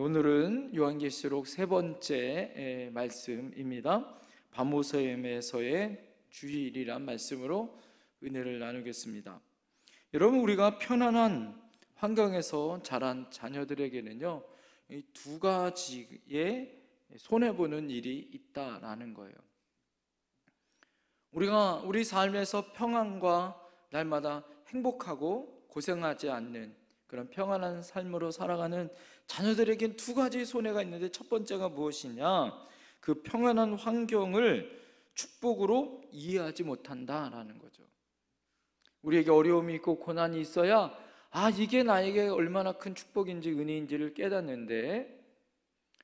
오늘은 요한계시록 세 번째 말씀입니다. 밤오섬에서의 주일이란 말씀으로 은혜를 나누겠습니다. 여러분, 우리가 편안한 환경에서 자란 자녀들에게는요, 이 두 가지의 손해보는 일이 있다라는 거예요. 우리가 우리 삶에서 평안과 날마다 행복하고 고생하지 않는 그런 평안한 삶으로 살아가는 자녀들에겐 두 가지 손해가 있는데, 첫 번째가 무엇이냐? 그 평안한 환경을 축복으로 이해하지 못한다라는 거죠. 우리에게 어려움이 있고 고난이 있어야 이게 나에게 얼마나 큰 축복인지 은혜인지를 깨닫는데,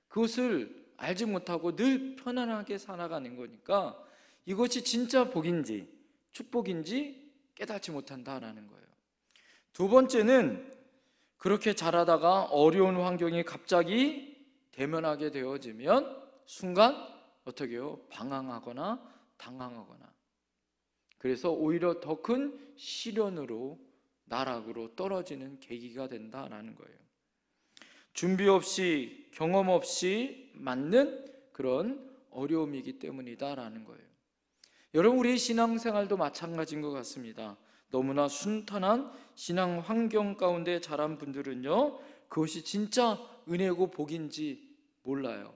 그것을 알지 못하고 늘 편안하게 살아가는 거니까 이것이 진짜 복인지 축복인지 깨닫지 못한다라는 거예요. 두 번째는 그렇게 자라다가 어려운 환경이 갑자기 대면하게 되어지면 순간 어떻게 해요? 방황하거나 당황하거나, 그래서 오히려 더 큰 시련으로 나락으로 떨어지는 계기가 된다라는 거예요. 준비 없이 경험 없이 맞는 그런 어려움이기 때문이다라는 거예요. 여러분, 우리의 신앙생활도 마찬가지인 것 같습니다. 너무나 순탄한 신앙 환경 가운데 자란 분들은요, 그것이 진짜 은혜고 복인지 몰라요.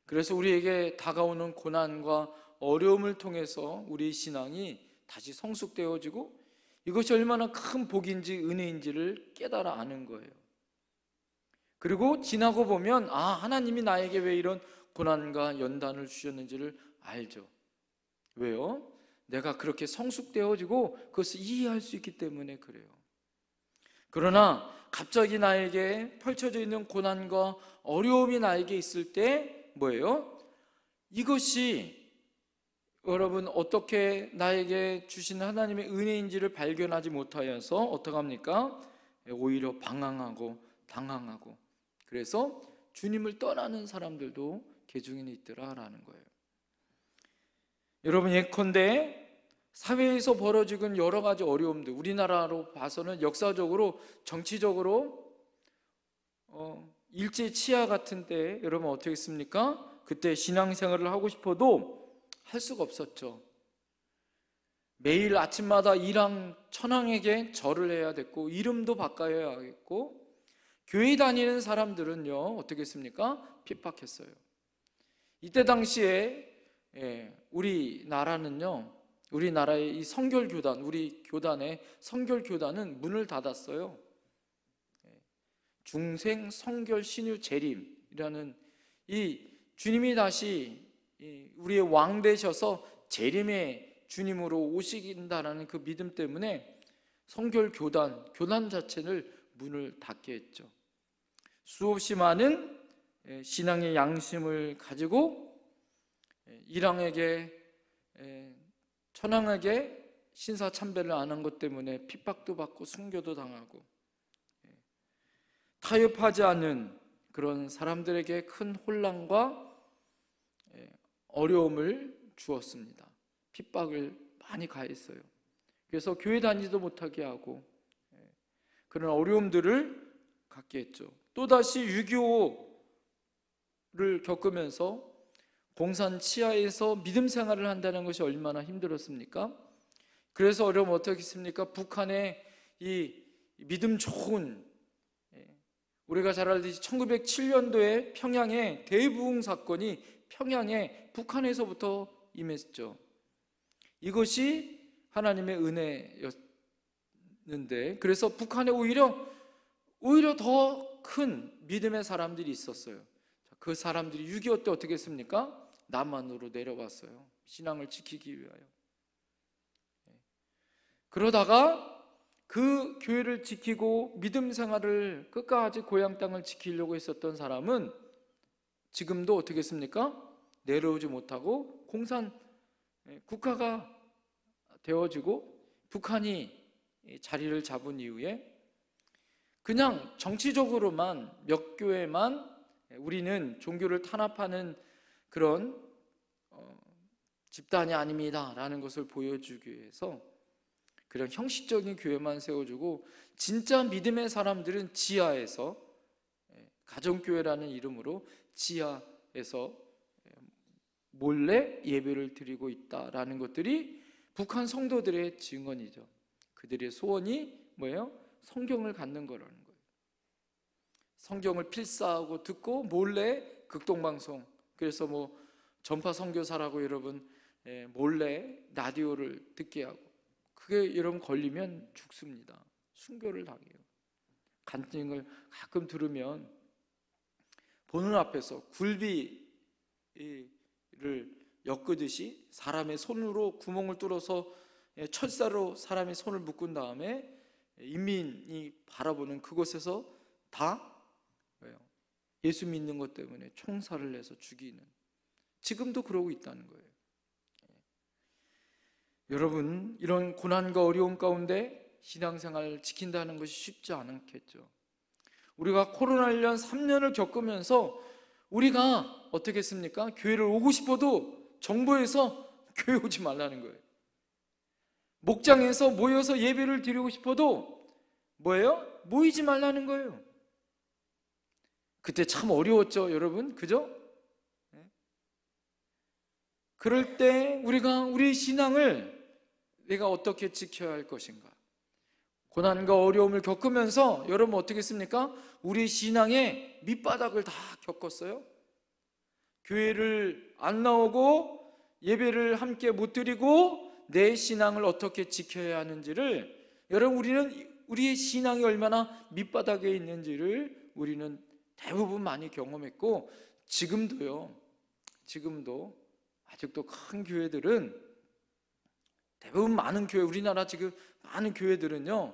그래서 우리에게 다가오는 고난과 어려움을 통해서 우리 신앙이 다시 성숙되어지고 이것이 얼마나 큰 복인지 은혜인지를 깨달아 아는 거예요. 그리고 지나고 보면 하나님이 나에게 왜 이런 고난과 연단을 주셨는지를 알죠. 왜요? 내가 그렇게 성숙되어지고 그것을 이해할 수 있기 때문에 그래요. 그러나 갑자기 나에게 펼쳐져 있는 고난과 어려움이 나에게 있을 때 뭐예요? 이것이 여러분 어떻게 나에게 주신 하나님의 은혜인지를 발견하지 못하여서 어떻게 합니까? 오히려 방황하고 당황하고, 그래서 주님을 떠나는 사람들도 개중에 있더라라는 거예요. 여러분, 예컨대 사회에서 벌어지는 여러 가지 어려움들, 우리나라로 봐서는 역사적으로 정치적으로 일제 치하 같은 때 여러분 어떻게 했습니까? 그때 신앙생활을 하고 싶어도 할 수가 없었죠. 매일 아침마다 일왕 천황에게 절을 해야 됐고 이름도 바꿔야 하겠고, 교회 다니는 사람들은요 어떻게 했습니까? 핍박했어요. 이때 당시에 우리나라는요, 우리나라의 이 성결교단, 우리 교단의 성결교단은 문을 닫았어요. 중생 성결 신유 재림이라는 이 주님이 다시 우리의 왕 되셔서 재림의 주님으로 오시긴다라는 그 믿음 때문에 성결교단, 교단 자체를 문을 닫게 했죠. 수없이 많은 신앙의 양심을 가지고 일왕에게 천황에게 신사참배를 안 한 것 때문에 핍박도 받고 순교도 당하고, 타협하지 않는 그런 사람들에게 큰 혼란과 어려움을 주었습니다. 핍박을 많이 가했어요. 그래서 교회 다니지도 못하게 하고 그런 어려움들을 갖게 했죠. 또다시 6.25를 겪으면서 공산 치하에서 믿음 생활을 한다는 것이 얼마나 힘들었습니까? 그래서 어려움 어떻게 했습니까? 북한의 이 믿음 좋은, 우리가 잘 알듯이 1907년도에 평양에 대부흥 사건이 평양에 북한에서부터 임했죠. 이것이 하나님의 은혜였는데, 그래서 북한에 오히려 더 큰 믿음의 사람들이 있었어요. 그 사람들이 6.25 때 어떻게 했습니까? 남한으로 내려왔어요. 신앙을 지키기 위하여. 그러다가 그 교회를 지키고 믿음 생활을 끝까지 고향 땅을 지키려고 했었던 사람은 지금도 어떻게 했습니까? 내려오지 못하고 공산 국가가 되어지고 북한이 자리를 잡은 이후에 그냥 정치적으로만 몇 교회만 우리는 종교를 탄압하는 그런 집단이 아닙니다 라는 것을 보여주기 위해서 그런 형식적인 교회만 세워주고, 진짜 믿음의 사람들은 지하에서 가정교회라는 이름으로 지하에서 몰래 예배를 드리고 있다라는 것들이 북한 성도들의 증언이죠. 그들의 소원이 뭐예요? 성경을 갖는 거라는 거예요. 성경을 필사하고 듣고 몰래 극동방송, 그래서 뭐 전파 선교사라고 여러분 몰래 라디오를 듣게 하고, 그게 여러분 걸리면 죽습니다. 순교를 당해요. 간증을 가끔 들으면 보는 앞에서 굴비를 엮으듯이 사람의 손으로 구멍을 뚫어서 철사로 사람의 손을 묶은 다음에 인민이 바라보는 그곳에서 다 예수 믿는 것 때문에 총살을 내서 죽이는, 지금도 그러고 있다는 거예요. 여러분, 이런 고난과 어려움 가운데 신앙생활을 지킨다는 것이 쉽지 않겠죠. 우리가 코로나 1년 3년을 겪으면서 우리가 어떻게 했습니까? 교회를 오고 싶어도 정부에서 교회 오지 말라는 거예요. 목장에서 모여서 예배를 드리고 싶어도 뭐예요? 모이지 말라는 거예요. 그때 참 어려웠죠, 여러분, 그죠? 그럴 때 우리가 우리 신앙을 내가 어떻게 지켜야 할 것인가? 고난과 어려움을 겪으면서 여러분 어떻게 했습니까? 우리 신앙의 밑바닥을 다 겪었어요. 교회를 안 나오고 예배를 함께 못 드리고 내 신앙을 어떻게 지켜야 하는지를, 여러분 우리는 우리의 신앙이 얼마나 밑바닥에 있는지를 우리는 대부분 많이 경험했고, 지금도 아직도 큰 교회들은, 대부분 많은 교회, 우리나라 지금 많은 교회들은요,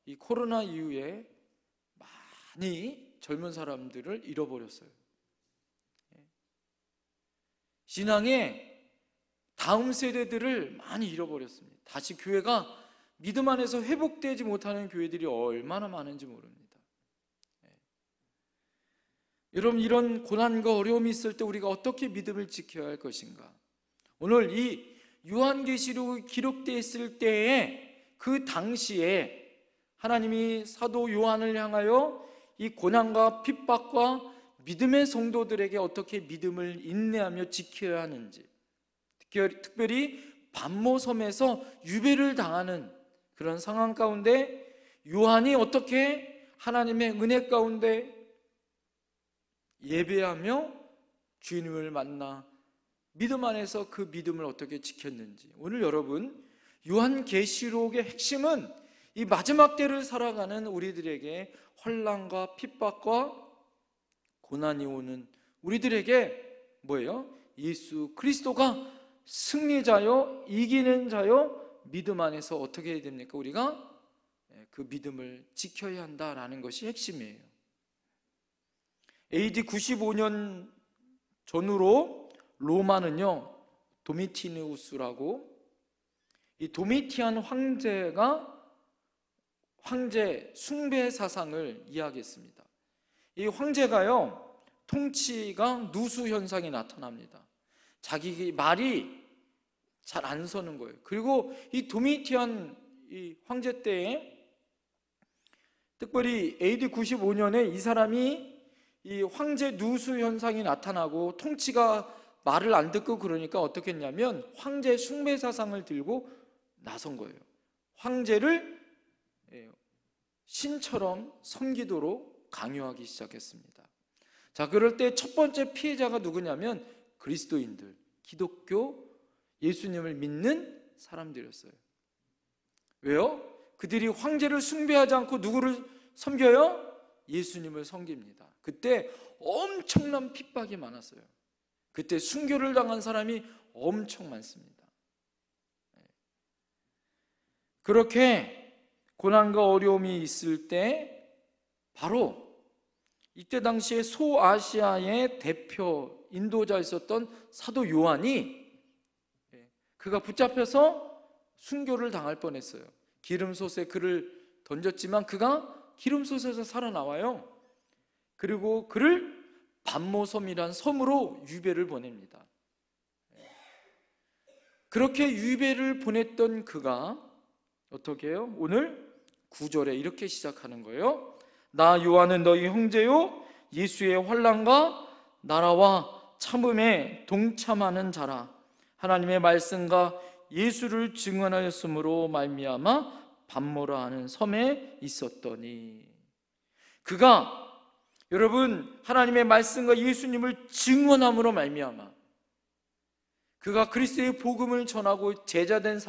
이 코로나 이후에 많이 젊은 사람들을 잃어버렸어요. 신앙의 다음 세대들을 많이 잃어버렸습니다. 다시 교회가 믿음 안에서 회복되지 못하는 교회들이 얼마나 많은지 모릅니다. 여러분, 이런 고난과 어려움이 있을 때 우리가 어떻게 믿음을 지켜야 할 것인가? 오늘 이 요한계시록이 기록되어 있을 때에 그 당시에 하나님이 사도 요한을 향하여 이 고난과 핍박과 믿음의 성도들에게 어떻게 믿음을 인내하며 지켜야 하는지, 특별히 반모섬에서 유배를 당하는 그런 상황 가운데 요한이 어떻게 하나님의 은혜 가운데 예배하며 주님을 만나 믿음 안에서 그 믿음을 어떻게 지켰는지, 오늘 여러분 요한계시록의 핵심은 이 마지막 때를 살아가는 우리들에게 혼란과 핍박과 고난이 오는 우리들에게 뭐예요? 예수 그리스도가 승리자요, 이기는 자요, 믿음 안에서 어떻게 해야 됩니까? 우리가 그 믿음을 지켜야 한다라는 것이 핵심이에요. AD 95년 전후로 로마는요, 도미티누스라고, 이 도미티안 황제가 황제 숭배 사상을 이야기했습니다. 이 황제가요, 통치가 누수 현상이 나타납니다. 자기 말이 잘 안 서는 거예요. 그리고 이 도미티안 이 황제 때에, 특별히 AD 95년에 이 사람이 이 황제 누수 현상이 나타나고 통치가 말을 안 듣고 그러니까 어떻게 했냐면 황제 숭배 사상을 들고 나선 거예요. 황제를 신처럼 섬기도록 강요하기 시작했습니다. 자, 그럴 때 첫 번째 피해자가 누구냐면 그리스도인들, 기독교, 예수님을 믿는 사람들이었어요. 왜요? 그들이 황제를 숭배하지 않고 누구를 섬겨요? 예수님을 섬깁니다. 그때 엄청난 핍박이 많았어요. 그때 순교를 당한 사람이 엄청 많습니다. 그렇게 고난과 어려움이 있을 때 바로 이때 당시에 소아시아의 대표 인도자였었던 사도 요한이, 그가 붙잡혀서 순교를 당할 뻔했어요. 기름솥에 그를 던졌지만 그가 기름솥에서 살아나와요. 그리고 그를 반모섬이란 섬으로 유배를 보냅니다. 그렇게 유배를 보냈던 그가 어떻게 해요? 오늘 9절에 이렇게 시작하는 거예요. 나 요한은 너희 형제요, 예수의 환난과 나라와 참음에 동참하는 자라. 하나님의 말씀과 예수를 증언하였으므로 말미암아 반모라 하는 섬에 있었더니. 그가 여러분 하나님의 말씀과 예수님을 증언함으로 말미암아, 그가 그리스도의 복음을 전하고 제자된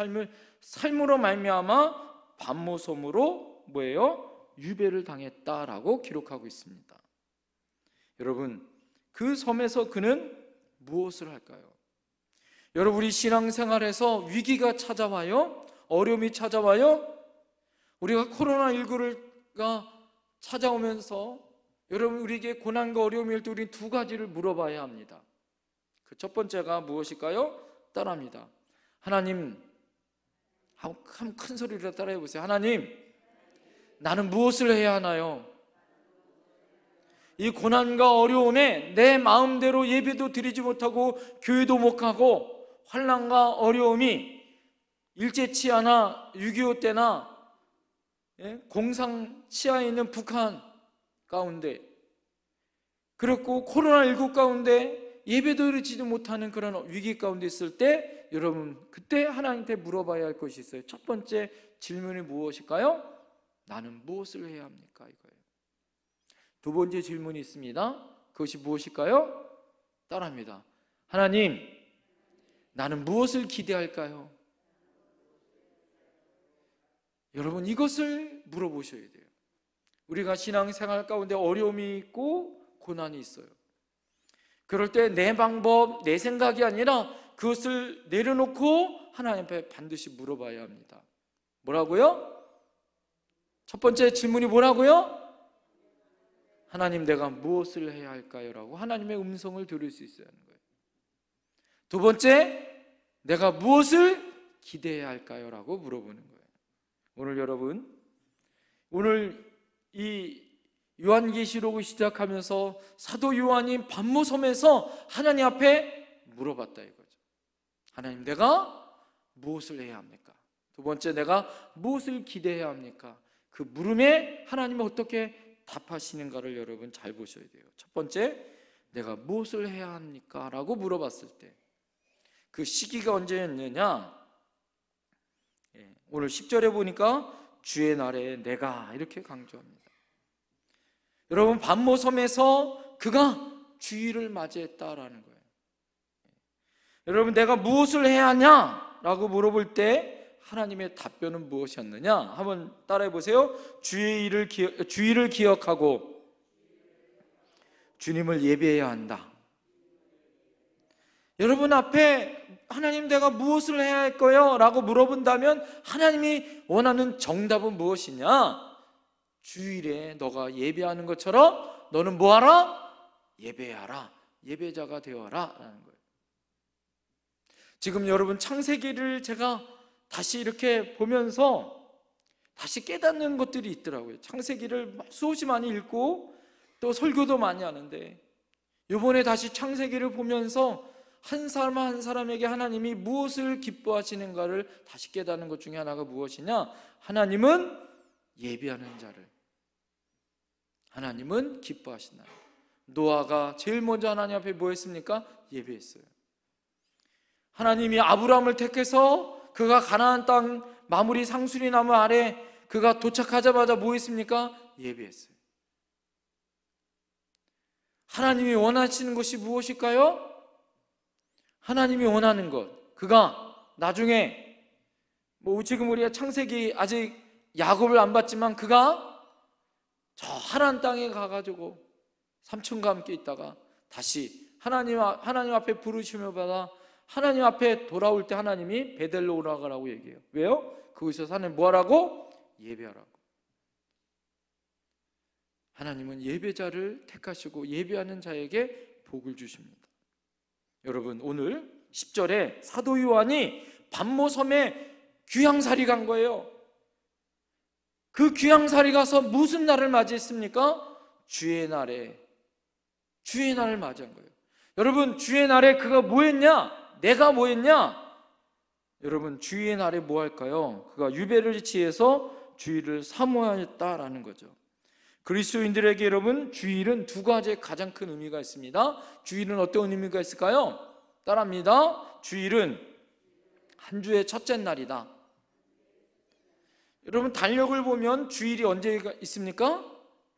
삶으로 말미암아 반모섬으로 뭐예요? 유배를 당했다라고 기록하고 있습니다. 여러분, 그 섬에서 그는 무엇을 할까요? 여러분, 우리 신앙생활에서 위기가 찾아와요? 어려움이 찾아와요? 우리가 코로나19가 찾아오면서 여러분 우리에게 고난과 어려움이 올 때 우리는 두 가지를 물어봐야 합니다. 그 첫 번째가 무엇일까요? 따라합니다. 하나님, 한번 큰 소리로 따라해 보세요. 하나님, 나는 무엇을 해야 하나요? 이 고난과 어려움에 내 마음대로 예배도 드리지 못하고 교회도 못 가고 환난과 어려움이 일제치하나 6.25 때나 공상 치하에 있는 북한 가운데, 그렇고 코로나19 가운데 예배도 드리지도 못하는 그런 위기 가운데 있을 때, 여러분 그때 하나님께 물어봐야 할 것이 있어요. 첫 번째 질문이 무엇일까요? 나는 무엇을 해야 합니까? 이거예요. 두 번째 질문이 있습니다. 그것이 무엇일까요? 따라합니다. 하나님, 나는 무엇을 기대할까요? 여러분, 이것을 물어보셔야 돼요. 우리가 신앙생활 가운데 어려움이 있고 고난이 있어요. 그럴 때 내 방법, 내 생각이 아니라 그것을 내려놓고 하나님 앞에 반드시 물어봐야 합니다. 뭐라고요? 첫 번째 질문이 뭐라고요? 하나님, 내가 무엇을 해야 할까요? 라고 하나님의 음성을 들을 수 있어야 하는 거예요. 두 번째, 내가 무엇을 기대해야 할까요? 라고 물어보는 거예요. 오늘 여러분, 오늘 이 요한계시록을 시작하면서 사도 요한이 반모섬에서 하나님 앞에 물어봤다 이거죠. 하나님, 내가 무엇을 해야 합니까? 두 번째, 내가 무엇을 기대해야 합니까? 그 물음에 하나님은 어떻게 답하시는가를 여러분 잘 보셔야 돼요. 첫 번째, 내가 무엇을 해야 합니까? 라고 물어봤을 때 그 시기가 언제였느냐? 오늘 10절에 보니까 주의 날에 내가, 이렇게 강조합니다. 여러분, 반모섬에서 그가 주일을 맞이했다라는 거예요. 여러분, 내가 무엇을 해야 하냐라고 물어볼 때 하나님의 답변은 무엇이었느냐? 한번 따라해 보세요. 주일을 기억하고 주님을 예배해야 한다. 여러분 앞에 하나님, 내가 무엇을 해야 할 거요? 라고 물어본다면 하나님이 원하는 정답은 무엇이냐? 주일에 너가 예배하는 것처럼 너는 뭐하라? 예배하라. 예배자가 되어라 라는 거예요. 지금 여러분, 창세기를 제가 다시 이렇게 보면서 다시 깨닫는 것들이 있더라고요. 창세기를 수없이 많이 읽고 또 설교도 많이 하는데, 이번에 다시 창세기를 보면서 한 사람 한 사람에게 하나님이 무엇을 기뻐하시는가를 다시 깨닫는 것 중에 하나가 무엇이냐? 하나님은 예배하는 자를, 하나님은 기뻐하신다. 노아가 제일 먼저 하나님 앞에 뭐 했습니까? 예배했어요. 하나님이 아브라함을 택해서 그가 가나안 땅 마무리 상수리 나무 아래 그가 도착하자마자 뭐 했습니까? 예배했어요. 하나님이 원하시는 것이 무엇일까요? 하나님이 원하는 것, 그가 나중에 지금 우리가 창세기 아직 야곱을 안 봤지만 그가 저 하나님 땅에 가가지고 삼촌과 함께 있다가 다시 하나님 앞에 부르심을 받아 하나님 앞에 돌아올 때 하나님이 베델로 오라가라고 얘기해요. 왜요? 거기서 하나님 뭐하라고? 예배하라고. 하나님은 예배자를 택하시고 예배하는 자에게 복을 주십니다. 여러분, 오늘 10절에 사도 요한이 반모섬에 귀향살이 간 거예요. 그 귀향살이 가서 무슨 날을 맞이했습니까? 주의 날을 맞이한 거예요. 여러분, 주의 날에 그가 뭐 했냐? 내가 뭐 했냐? 여러분, 주의 날에 뭐 할까요? 그가 유배를 지해서 주일을 사모하였다라는 거죠. 그리스도인들에게 여러분, 주일은 두 가지의 가장 큰 의미가 있습니다. 주일은 어떤 의미가 있을까요? 따라합니다. 주일은 한 주의 첫째 날이다. 여러분, 달력을 보면 주일이 언제 있습니까?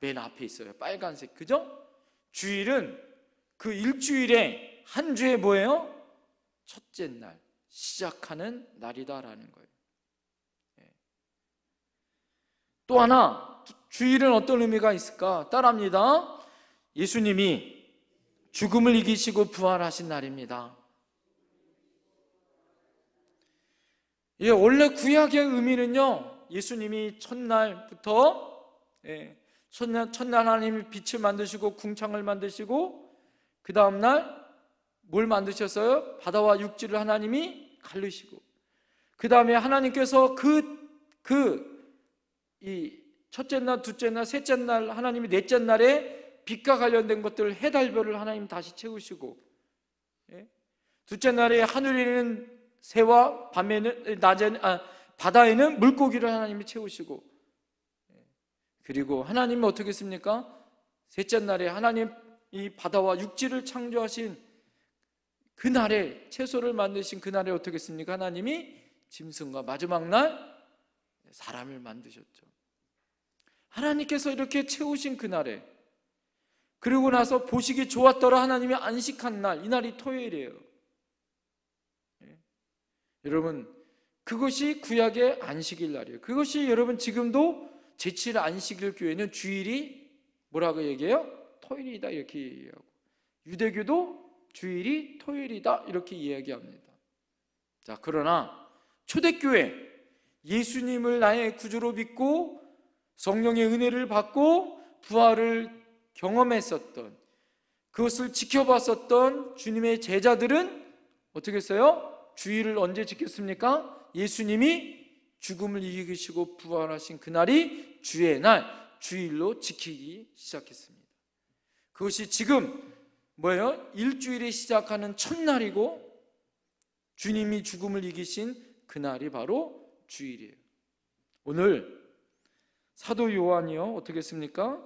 맨 앞에 있어요. 빨간색, 그죠? 주일은 그 일주일에 한 주에 뭐예요? 첫째 날, 시작하는 날이다라는 거예요. 또 하나, 주일은 어떤 의미가 있을까? 따라합니다. 예수님이 죽음을 이기시고 부활하신 날입니다. 원래 구약의 의미는요, 예수님이 첫날부터 첫날 하나님이 빛을 만드시고 궁창을 만드시고 그 다음날 뭘 만드셨어요? 바다와 육지를 하나님이 가르시고 그 다음에 하나님께서 이 첫째 날, 둘째 날, 셋째 날, 하나님이 넷째 날에 빛과 관련된 것들을 해달별을 하나님 다시 채우시고, 둘째 날에 하늘에는 새와 밤에는 바다에는 물고기를 하나님이 채우시고, 그리고 하나님은 어떻게 했습니까? 셋째 날에 하나님 이 바다와 육지를 창조하신 그날에, 채소를 만드신 그날에 어떻게 했습니까? 하나님이 짐승과 마지막 날 사람을 만드셨죠. 하나님께서 이렇게 채우신 그날에, 그리고 나서 보시기 좋았더라 하나님이 안식한 날, 이 날이 토요일이에요. 여러분, 그것이 구약의 안식일 날이에요. 그것이 여러분 지금도 제7 안식일 교회는 주일이 뭐라고 얘기해요? 토요일이다 이렇게 얘기하고, 유대교도 주일이 토요일이다 이렇게 이야기합니다. 자, 그러나 초대교회, 예수님을 나의 구주로 믿고 성령의 은혜를 받고 부활을 경험했었던, 그것을 지켜봤었던 주님의 제자들은 어떻게 했어요? 주일을 언제 지켰습니까? 예수님이 죽음을 이기시고 부활하신 그날이 주의 날, 주일로 지키기 시작했습니다. 그것이 지금 뭐예요? 일주일에 시작하는 첫날이고 주님이 죽음을 이기신 그날이 바로 주일이에요. 오늘 사도 요한이요, 어떻게 했습니까?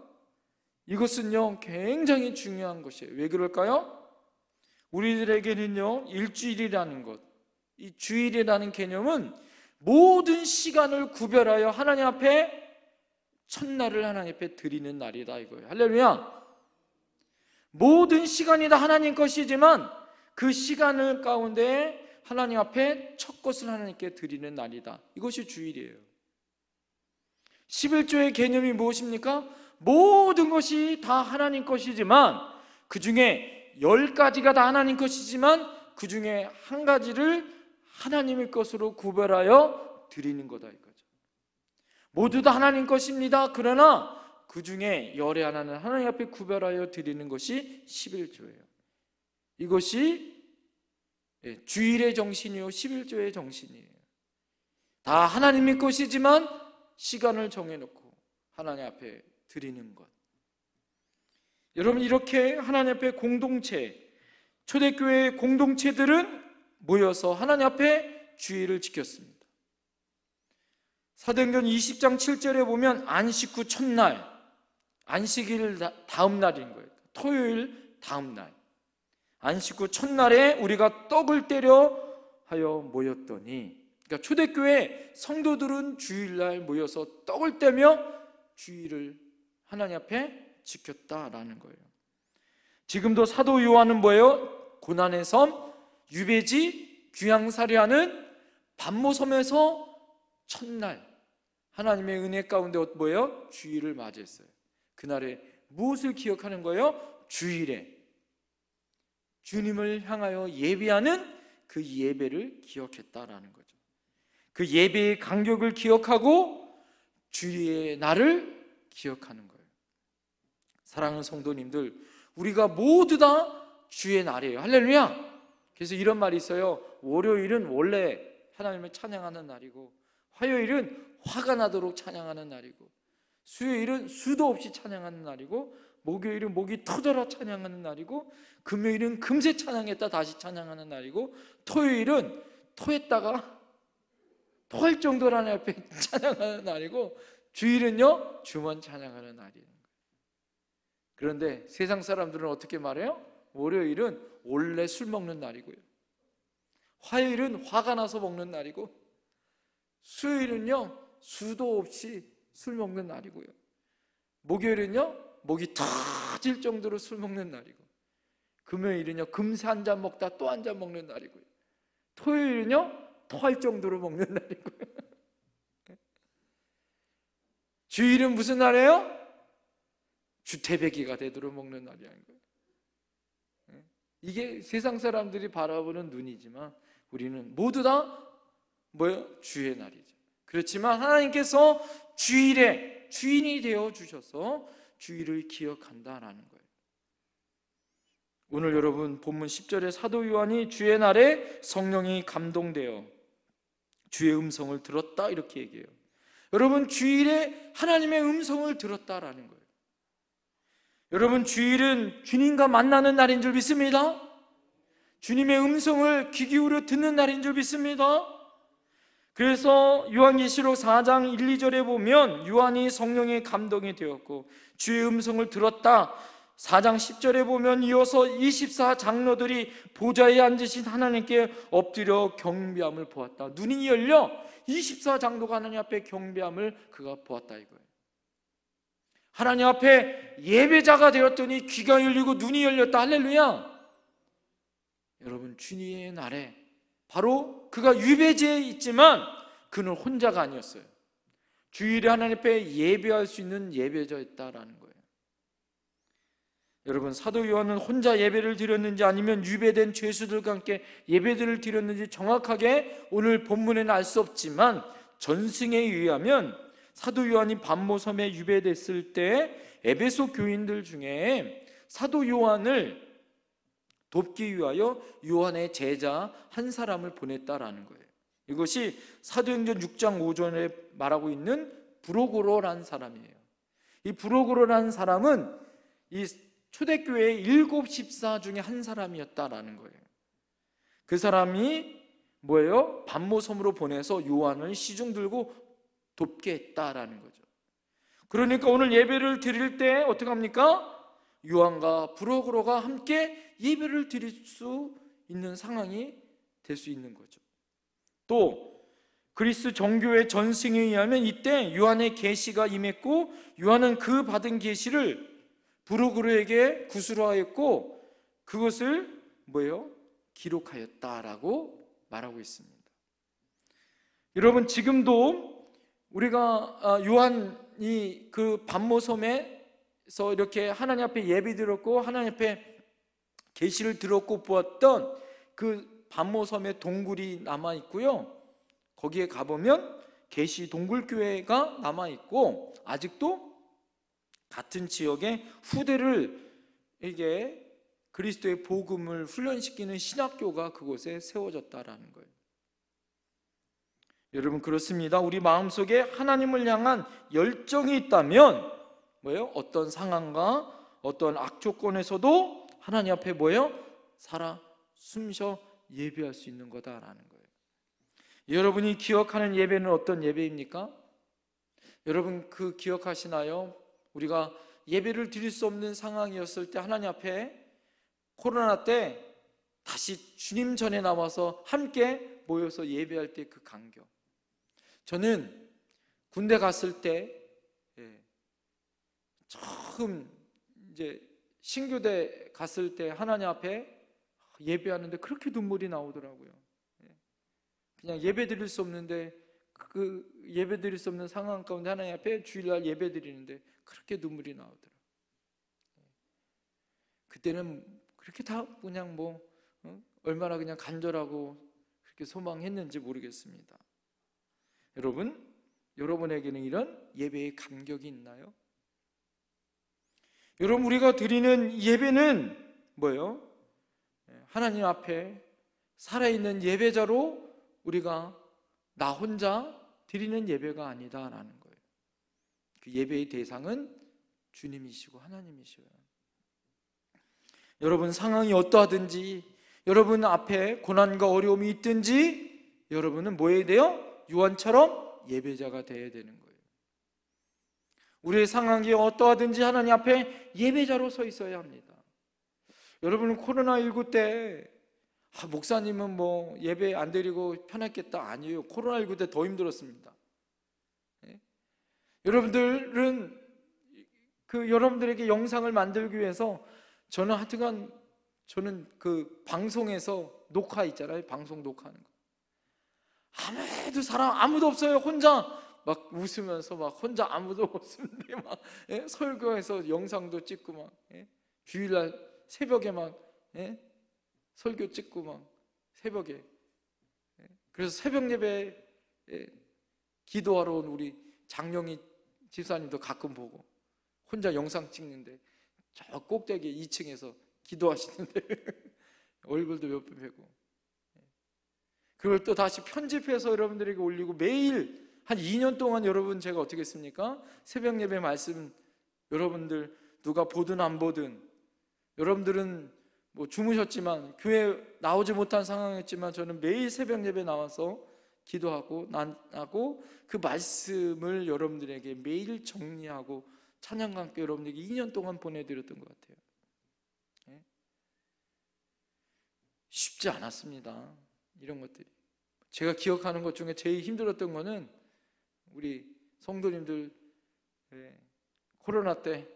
이것은요 굉장히 중요한 것이에요. 왜 그럴까요? 우리들에게는요 일주일이라는 것, 이 주일이라는 개념은 모든 시간을 구별하여 하나님 앞에 첫날을 하나님 앞에 드리는 날이다 이거예요. 할렐루야. 모든 시간이 다 하나님 것이지만 그 시간을 가운데 하나님 앞에 첫 것을 하나님께 드리는 날이다. 이것이 주일이에요. 11조의 개념이 무엇입니까? 모든 것이 다 하나님 것이지만 그 중에 10가지가 다 하나님 것이지만 그 중에 한 가지를 하나님의 것으로 구별하여 드리는 거다 이거죠. 모두 다 하나님 것입니다. 그러나 그 중에 열의 하나는 하나님 앞에 구별하여 드리는 것이 11조예요. 이것이 주일의 정신이요 11조의 정신이에요. 다 하나님의 것이지만 시간을 정해놓고 하나님 앞에 드리는 것. 여러분, 이렇게 하나님 앞에 공동체, 초대교회의 공동체들은 모여서 하나님 앞에 주일을 지켰습니다. 사도행전 20장 7절에 보면 안식 후 첫날, 안식일 다음 날인 거예요. 토요일 다음 날, 안식 후 첫날에 우리가 떡을 떼려 하여 모였더니, 그러니까 초대교회 성도들은 주일날 모여서 떡을 떼며 주일을 하나님 앞에 지켰다라는 거예요. 지금도 사도 요한은 뭐예요? 고난의 섬, 유배지, 귀양살이하는 반모섬에서 첫날 하나님의 은혜 가운데 뭐예요? 주일을 맞이했어요. 그날에 무엇을 기억하는 거예요? 주일에 주님을 향하여 예배하는 그 예배를 기억했다라는 거죠. 그 예배의 간격을 기억하고 주일의 날을 기억하는 거예요. 사랑하는 성도님들, 우리가 모두 다 주의 날이에요. 할렐루야. 그래서 이런 말이 있어요. 월요일은 원래 하나님을 찬양하는 날이고, 화요일은 화가 나도록 찬양하는 날이고, 수요일은 수도 없이 찬양하는 날이고, 목요일은 목이 터져라 찬양하는 날이고, 금요일은 금세 찬양했다 다시 찬양하는 날이고, 토요일은 토했다가 토할 정도로 하나님 앞에 찬양하는 날이고, 주일은요 주만 찬양하는 날이에요. 그런데 세상 사람들은 어떻게 말해요? 월요일은 원래 술 먹는 날이고요, 화요일은 화가 나서 먹는 날이고, 수요일은요 수도 없이 술 먹는 날이고요, 목요일은요 목이 터질 정도로 술 먹는 날이고, 금요일은요 금세 한 잔 먹다 또 한 잔 먹는 날이고요, 토요일은요 토할 정도로 먹는 날이고요. 주일은 무슨 날이에요? 주태배기가 되도록 먹는 날이 아닌가요? 이게 세상 사람들이 바라보는 눈이지만 우리는 모두 다 뭐예요? 주의 날이죠. 그렇지만 하나님께서 주일의 주인이 되어 주셔서 주일을 기억한다라는 거예요. 오늘 여러분 본문 10절에 사도 요한이 주의 날에 성령이 감동되어 주의 음성을 들었다 이렇게 얘기해요. 여러분 주일에 하나님의 음성을 들었다라는 거예요. 여러분 주일은 주님과 만나는 날인 줄 믿습니다. 주님의 음성을 귀 기울여 듣는 날인 줄 믿습니다. 그래서 요한계시록 4장 1, 2절에 보면 요한이 성령의 감동이 되었고 주의 음성을 들었다. 4장 10절에 보면 이어서 24장로들이 보좌에 앉으신 하나님께 엎드려 경배함을 보았다. 눈이 열려 24장로가 하나님 앞에 경배함을 그가 보았다 이거예요. 하나님 앞에 예배자가 되었더니 귀가 열리고 눈이 열렸다. 할렐루야. 여러분 주님의 날에 바로 그가 유배지에 있지만 그는 혼자가 아니었어요. 주일에 하나님 앞에 예배할 수 있는 예배자였다라는 거예요. 여러분 사도 요한은 혼자 예배를 드렸는지 아니면 유배된 죄수들과 함께 예배들을 드렸는지 정확하게 오늘 본문에는 알 수 없지만 전승에 의하면 사도 요한이 반모섬에 유배됐을 때 에베소 교인들 중에 사도 요한을 돕기 위하여 요한의 제자 한 사람을 보냈다라는 거예요. 이것이 사도행전 6장 5절에 말하고 있는 브로고로라는 사람이에요. 이 브로고로라는 사람은 이 초대교회의 7 집사 중에 한 사람이었다라는 거예요. 그 사람이 뭐예요? 반모섬으로 보내서 요한을 시중 들고 돕게 했다라는 거죠. 그러니까 오늘 예배를 드릴 때 어떻게 합니까? 요한과 브로고로가 함께 예배를 드릴 수 있는 상황이 될 수 있는 거죠. 또 그리스 정교회 전승에 의하면 이때 요한의 계시가 임했고 요한은 그 받은 계시를 브로고로에게 구술하였고 그것을 뭐예요? 기록하였다라고 말하고 있습니다. 여러분 지금도 우리가 요한이 그 반모섬에서 이렇게 하나님 앞에 예배 드렸고 하나님 앞에 계시를 들었고 보았던 그 반모섬에 동굴이 남아 있고요. 거기에 가보면 계시 동굴교회가 남아 있고 아직도 같은 지역에 후대를 이게 그리스도의 복음을 훈련시키는 신학교가 그곳에 세워졌다라는 거예요. 여러분 그렇습니다. 우리 마음속에 하나님을 향한 열정이 있다면 뭐예요? 어떤 상황과 어떤 악조건에서도 하나님 앞에 뭐예요? 살아 숨쉬어 예배할 수 있는 거다라는 거예요. 여러분이 기억하는 예배는 어떤 예배입니까? 여러분 그 기억하시나요? 우리가 예배를 드릴 수 없는 상황이었을 때 하나님 앞에 코로나 때 다시 주님 전에 나와서 함께 모여서 예배할 때 그 감격. 저는 군대 갔을 때 처음 이제 신교대 갔을 때 하나님 앞에 예배하는데 그렇게 눈물이 나오더라고요. 그냥 예배 드릴 수 없는데 그 예배 드릴 수 없는 상황 가운데 하나님 앞에 주일날 예배 드리는데 그렇게 눈물이 나오더라고요. 그때는 그렇게 다 그냥 얼마나 그냥 간절하고 그렇게 소망했는지 모르겠습니다. 여러분에게는 이런 예배의 감격이 있나요? 여러분 우리가 드리는 예배는 뭐예요? 하나님 앞에 살아있는 예배자로 우리가 나 혼자 드리는 예배가 아니다라는 거예요. 그 예배의 대상은 주님이시고 하나님이시고요. 여러분 상황이 어떠하든지 여러분 앞에 고난과 어려움이 있든지 여러분은 뭐 해야 돼요? 요한처럼 예배자가 되어야 되는 거예요. 우리의 상황이 어떠하든지 하나님 앞에 예배자로 서 있어야 합니다. 여러분은 코로나19 때 목사님은 뭐 예배 안 드리고 편했겠다, 아니에요. 코로나19 때 더 힘들었습니다. 여러분들은 여러분들에게 영상을 만들기 위해서 저는 하여튼간 저는 그 방송에서 녹화 있잖아요. 방송 녹화하는 거. 아무도 없어요. 혼자 막 웃으면서 막 혼자 아무도 없는데 막 설교해서 영상도 찍고 막 주일날 새벽에 막 설교 찍고 막 새벽에 그래서 새벽 예배 기도하러 온 우리 장영희 집사님도 가끔 보고 혼자 영상 찍는데 저 꼭대기 2층에서 기도하시는데 얼굴도 몇 번 뵈고 그걸 또 다시 편집해서 여러분들에게 올리고 매일 한 2년 동안 여러분 제가 어떻게 했습니까? 새벽 예배 말씀 여러분들 누가 보든 안 보든 여러분들은 뭐 주무셨지만 교회 나오지 못한 상황이었지만 저는 매일 새벽 예배 나와서 기도하고 그 말씀을 여러분들에게 매일 정리하고 찬양과 함께 여러분들에게 2년 동안 보내드렸던 것 같아요. 쉽지 않았습니다. 이런 것들이 제가 기억하는 것 중에 제일 힘들었던 거는 우리 성도님들 코로나 때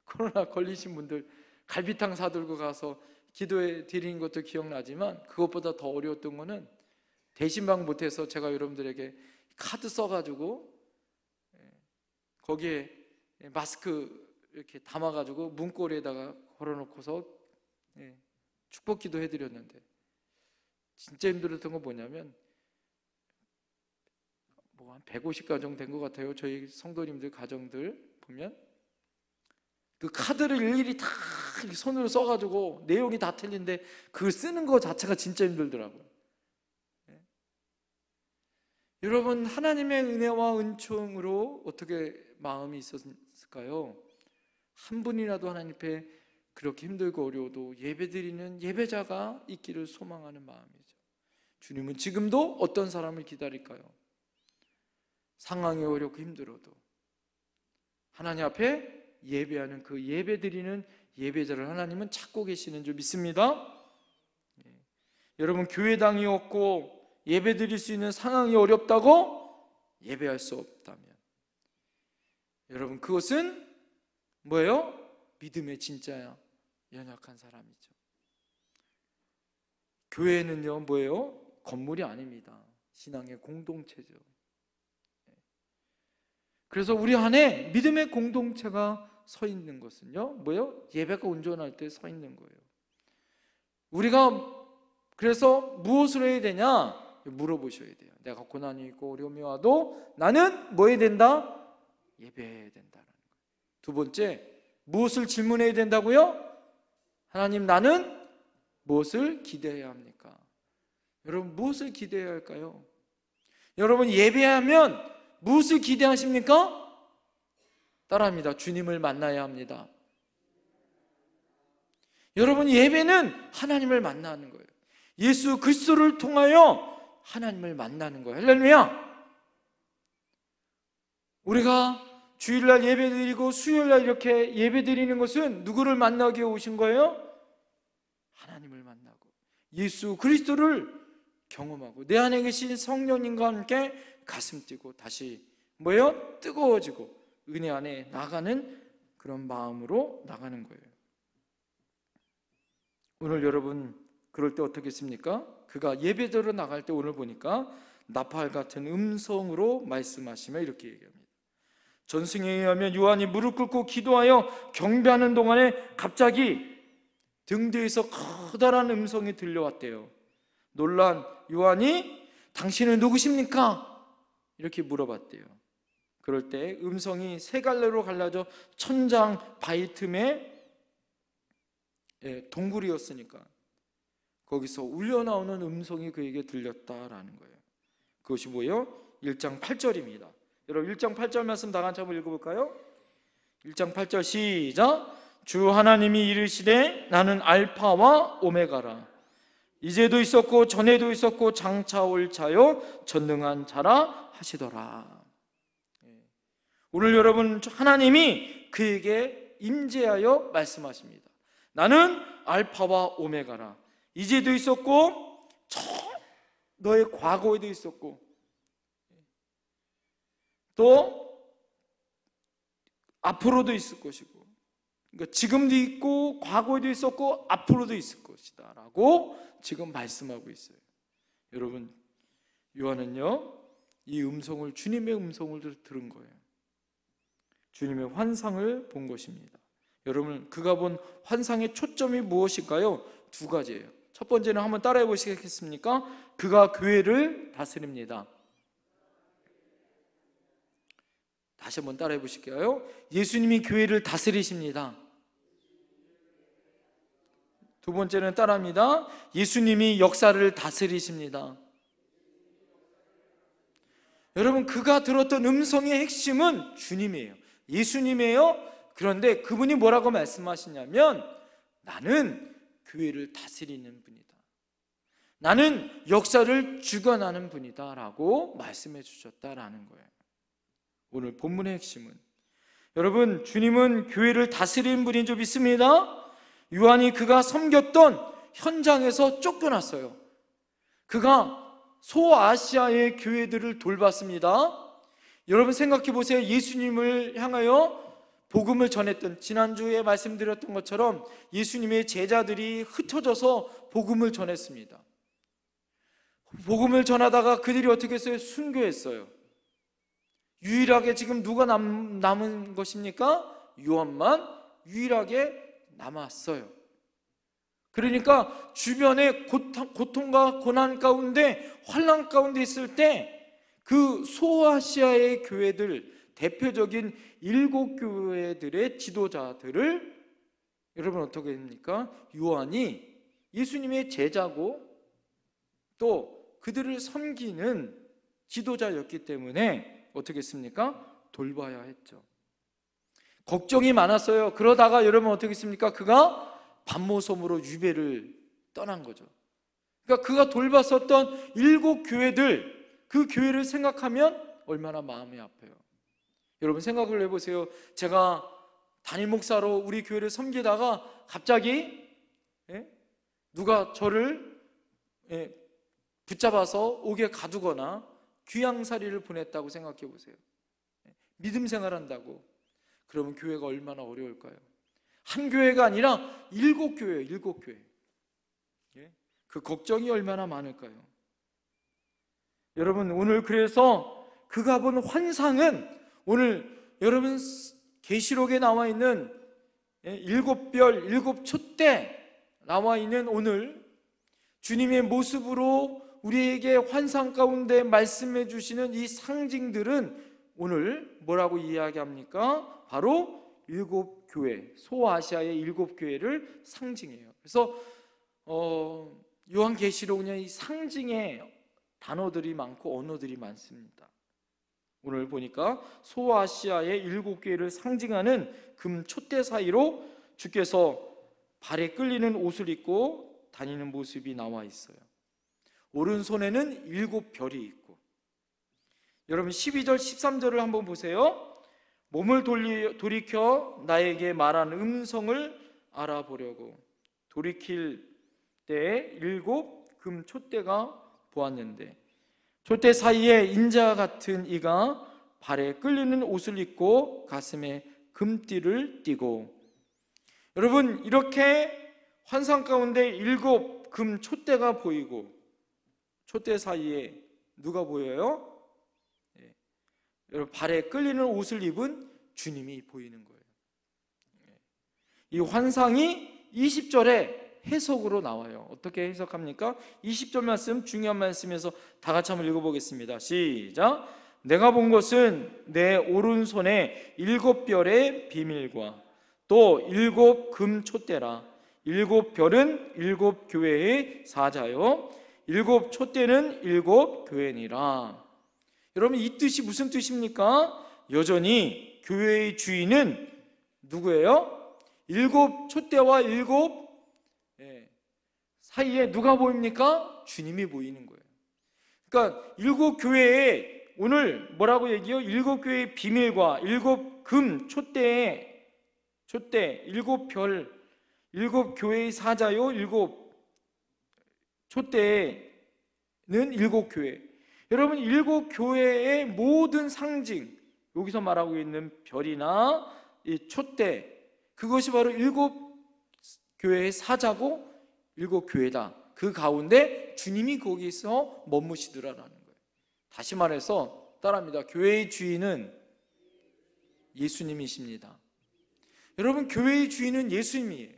코로나 걸리신 분들 갈비탕 사들고 가서 기도해 드리는 것도 기억나지만 그것보다 더 어려웠던 거는 대신방 못해서 제가 여러분들에게 카드 써가지고 거기에 마스크 이렇게 담아가지고 문고리에다가 걸어놓고서 축복 기도 해드렸는데 진짜 힘들었던 건 뭐냐면 뭐 한 150가정 된 것 같아요. 저희 성도님들 가정들 보면 그 카드를 일일이 다 손으로 써가지고 내용이 다 틀린데 그걸 쓰는 거 자체가 진짜 힘들더라고요. 여러분 하나님의 은혜와 은총으로 어떻게 마음이 있었을까요? 한 분이라도 하나님 앞에 그렇게 힘들고 어려워도 예배드리는 예배자가 있기를 소망하는 마음이죠. 주님은 지금도 어떤 사람을 기다릴까요? 상황이 어렵고 힘들어도 하나님 앞에 예배하는 그 예배드리는 예배자를 하나님은 찾고 계시는 줄 믿습니다. 여러분 교회당이 없고 예배드릴 수 있는 상황이 어렵다고 예배할 수 없다면 여러분 그것은 뭐예요? 믿음의 진짜야 연약한 사람이죠. 교회는요 뭐예요? 건물이 아닙니다. 신앙의 공동체죠. 그래서 우리 안에 믿음의 공동체가 서 있는 것은요 뭐예요? 예배가 온전할 때 서 있는 거예요. 우리가 그래서 무엇을 해야 되냐? 물어보셔야 돼요. 내가 고난이 있고 어려움이 와도 나는 뭐 해야 된다? 예배해야 된다는 거예요. 두 번째, 무엇을 질문해야 된다고요? 하나님 나는 무엇을 기대해야 합니까? 여러분 무엇을 기대해야 할까요? 여러분 예배하면 무엇을 기대하십니까? 따라합니다. 주님을 만나야 합니다. 여러분 예배는 하나님을 만나는 거예요. 예수 그리스도를 통하여 하나님을 만나는 거예요. 할렐루야. 우리가 주일날 예배드리고 수요일날 이렇게 예배드리는 것은 누구를 만나기 위해 오신 거예요? 하나님을 만나고 예수 그리스도를 경험하고 내 안에 계신 성령님과 함께 가슴 뛰고 다시 뭐예요? 뜨거워지고 은혜 안에 나가는 그런 마음으로 나가는 거예요. 오늘 여러분 그럴 때 어떻게 했습니까? 그가 예배드리러 나갈 때 오늘 보니까 나팔 같은 음성으로 말씀하시며 이렇게 얘기합니다. 전승에 의하면 요한이 무릎 꿇고 기도하여 경배하는 동안에 갑자기 등 뒤에서 커다란 음성이 들려왔대요. 놀란 요한이 당신은 누구십니까? 이렇게 물어봤대요. 그럴 때 음성이 세 갈래로 갈라져 천장 바위 틈에 동굴이었으니까 거기서 울려나오는 음성이 그에게 들렸다라는 거예요. 그것이 뭐예요? 1장 8절입니다. 여러분 1장 8절 말씀 다 같이 한번 읽어볼까요? 1장 8절 시작. 주 하나님이 이르시되 나는 알파와 오메가라. 이제도 있었고 전에도 있었고 장차 올 자요 전능한 자라 하시더라. 오늘 여러분, 하나님이 그에게 임재하여 말씀하십니다. 나는 알파와 오메가라. 이제도 있었고 너의 과거에도 있었고 또 앞으로도 있을 것이고, 그러니까 지금도 있고 과거에도 있었고 앞으로도 있을 것이다 라고 지금 말씀하고 있어요. 여러분, 요한은요 이 음성을, 주님의 음성을 들은 거예요. 주님의 환상을 본 것입니다. 여러분, 그가 본 환상의 초점이 무엇일까요? 두 가지예요. 첫 번째는 한번 따라해 보시겠습니까? 그가 교회를 다스립니다. 다시 한번 따라해 보실게요. 예수님이 교회를 다스리십니다. 두 번째는 따라합니다. 예수님이 역사를 다스리십니다. 여러분, 그가 들었던 음성의 핵심은 주님이에요. 예수님이에요. 그런데 그분이 뭐라고 말씀하시냐면, 나는 교회를 다스리는 분이다, 나는 역사를 주관하는 분이다 라고 말씀해 주셨다라는 거예요. 오늘 본문의 핵심은, 여러분, 주님은 교회를 다스리는 분인 줄 믿습니다. 요한이 그가 섬겼던 현장에서 쫓겨났어요. 그가 소아시아의 교회들을 돌봤습니다. 여러분 생각해 보세요. 예수님을 향하여 복음을 전했던, 지난주에 말씀드렸던 것처럼 예수님의 제자들이 흩어져서 복음을 전했습니다. 복음을 전하다가 그들이 어떻게 했어요? 순교했어요. 유일하게 지금 누가 남은 것입니까? 요한만 유일하게 남았어요. 그러니까 주변에 고통과 고난 가운데, 환난 가운데 있을 때 그 소아시아의 교회들, 대표적인 7교회들의 지도자들을 여러분 어떻게 됩니까? 요한이 예수님의 제자고 또 그들을 섬기는 지도자였기 때문에 어떻게 했습니까? 돌봐야 했죠. 걱정이 많았어요. 그러다가 여러분 어떻게 했습니까? 그가 반모섬으로 유배를 떠난 거죠. 그러니까 그가 돌봤었던 7교회들, 그 교회를 생각하면 얼마나 마음이 아파요. 여러분 생각을 해보세요. 제가 담임 목사로 우리 교회를 섬기다가 갑자기 누가 저를 붙잡아서 옥에 가두거나 귀양살이를 보냈다고 생각해 보세요. 믿음 생활한다고. 그러면 교회가 얼마나 어려울까요? 한 교회가 아니라 7교회예요. 7교회. 그 걱정이 얼마나 많을까요? 여러분, 오늘 그래서 그가 본 환상은, 오늘 여러분 계시록에 나와 있는 7별 7촛대 나와 있는 오늘 주님의 모습으로 우리에게 환상 가운데 말씀해 주시는 이 상징들은 오늘 뭐라고 이야기합니까? 바로 7교회, 소아시아의 7교회를 상징해요. 그래서 요한계시록은 이 상징의 단어들이 많고 언어들이 많습니다. 오늘 보니까 소아시아의 7교회를 상징하는 금 촛대 사이로 주께서 발에 끌리는 옷을 입고 다니는 모습이 나와 있어요. 오른손에는 7별이 있고, 여러분 12절 13절을 한번 보세요. 몸을 돌이켜 나에게 말한 음성을 알아보려고 돌이킬 때 7 금 촛대가 보았는데, 촛대 사이에 인자 같은 이가 발에 끌리는 옷을 입고 가슴에 금띠를 띠고. 여러분, 이렇게 환상 가운데 7 금 촛대가 보이고, 촛대 사이에 누가 보여요? 여러분, 발에 끌리는 옷을 입은 주님이 보이는 거예요. 이 환상이 20절에 해석으로 나와요. 어떻게 해석합니까? 20절 말씀, 중요한 말씀에서 다 같이 한번 읽어보겠습니다. 시작. 내가 본 것은 내 오른손에 7별의 비밀과 또 7 금 촛대라. 7별은 7교회의 사자요 7 촛대는 7교회니라. 여러분, 이 뜻이 무슨 뜻입니까? 여전히 교회의 주인은 누구예요? 7 촛대와 7 사이에 누가 보입니까? 주님이 보이는 거예요. 그러니까 7교회의 오늘 뭐라고 얘기해요? 일곱 교회의 비밀과 일곱 금 촛대, 일곱 별, 일곱 교회의 사자요, 일곱 촛대는 일곱 교회. 여러분, 일곱 교회의 모든 상징, 여기서 말하고 있는 별이나 이 촛대, 그것이 바로 일곱 교회의 사자고 일곱 교회다. 그 가운데 주님이 거기서 머무시더라라는 거예요. 다시 말해서 따라합니다. 교회의 주인은 예수님이십니다. 여러분, 교회의 주인은 예수님이에요.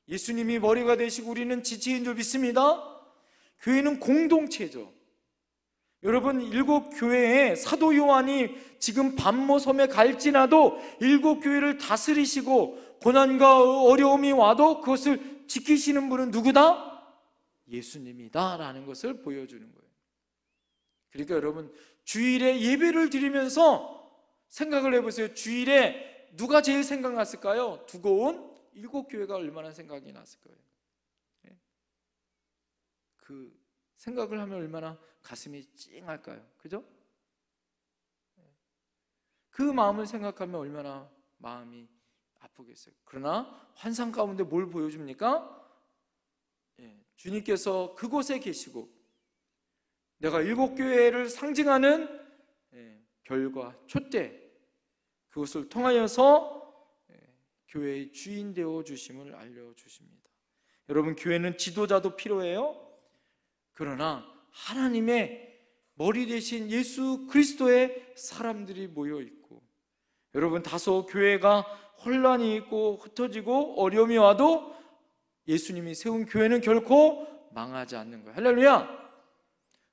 예수님이 머리가 되시고 우리는 지체인 줄 믿습니다. 교회는 공동체죠. 여러분, 일곱 교회에 사도 요한이 지금 반모섬에 갈지라도 일곱 교회를 다스리시고 고난과 어려움이 와도 그것을 지키시는 분은 누구다? 예수님이다 라는 것을 보여주는 거예요. 그러니까 여러분, 주일에 예배를 드리면서 생각을 해보세요. 주일에 누가 제일 생각났을까요? 두고 온 일곱 교회가 얼마나 생각이 났을 거예요. 그 생각을 하면 얼마나 가슴이 찡할까요? 그죠? 그 마음을 생각하면 얼마나 마음이 아프겠어요. 그러나 환상 가운데 뭘 보여줍니까? 주님께서 그곳에 계시고 내가 일곱 교회를 상징하는 별과 촛대, 그것을 통하여서 교회의 주인 되어 주심을 알려주십니다. 여러분, 교회는 지도자도 필요해요. 그러나 하나님의 머리 대신 예수 그리스도의 사람들이 모여 있고, 여러분, 다소 교회가 혼란이 있고 흩어지고 어려움이 와도 예수님이 세운 교회는 결코 망하지 않는 거예요. 할렐루야.